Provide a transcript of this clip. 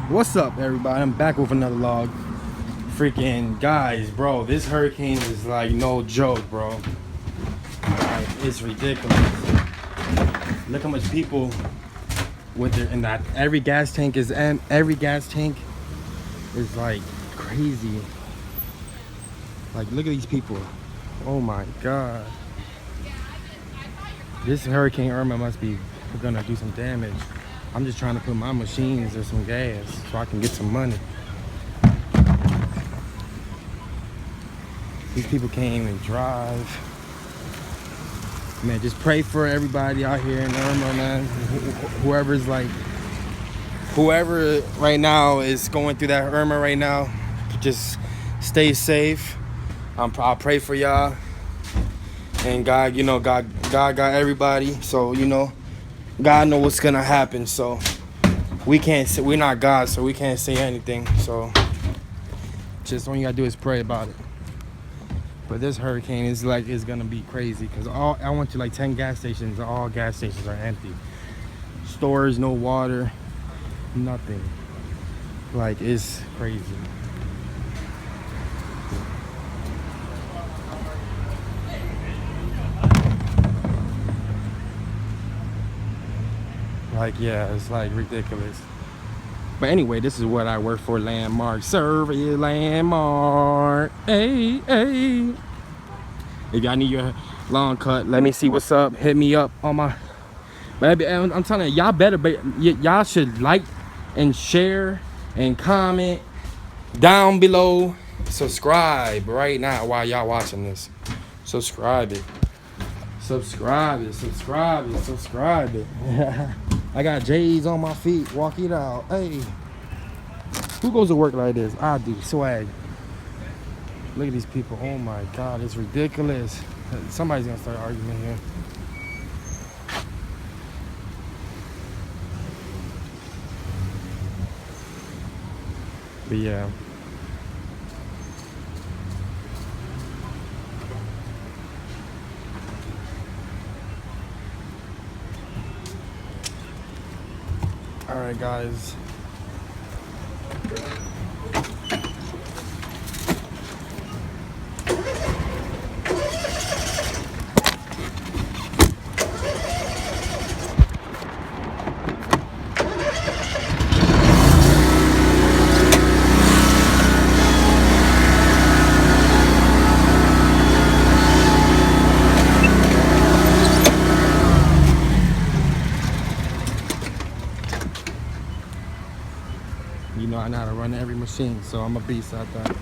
What's up, everybody? I'm back with another log. Freaking guys, bro, this hurricane is like no joke, bro. Like, it's ridiculous. Look how much people with their and that every gas tank is like crazy. Like, look at these people. Oh my god. This Hurricane Irma must be gonna do some damage. I'm just trying to put my machines in some gas so I can get some money. These people can't even drive. Man, just pray for everybody out here in Irma, man. Whoever right now is going through that Irma right now, just stay safe. I'll pray for y'all. And God, God got everybody. So, God knows what's gonna happen. So we're not God, so we can't say anything. So just all you gotta do is pray about it. But this hurricane is gonna be crazy because I went to like 10 gas stations. All gas stations are empty. Stores, no water, nothing. Like, it's crazy. Like, yeah, it's like ridiculous. But anyway, this is what I work for, Landmark. Survey Landmark. Hey, hey. If y'all need your lawn cut, let me see what's up. Hit me up on my. But I'm telling you, y'all better be, y'all should like and share and comment down below. Subscribe right now while y'all watching this. Subscribe it. Subscribe it. Subscribe it. Subscribe it. I got J's on my feet. Walk it out. Hey. Who goes to work like this? I do. Swag. Look at these people. Oh my God. It's ridiculous. Somebody's going to start arguing here. But yeah. All right, guys. I know how to run every machine, so I'm a beast at that.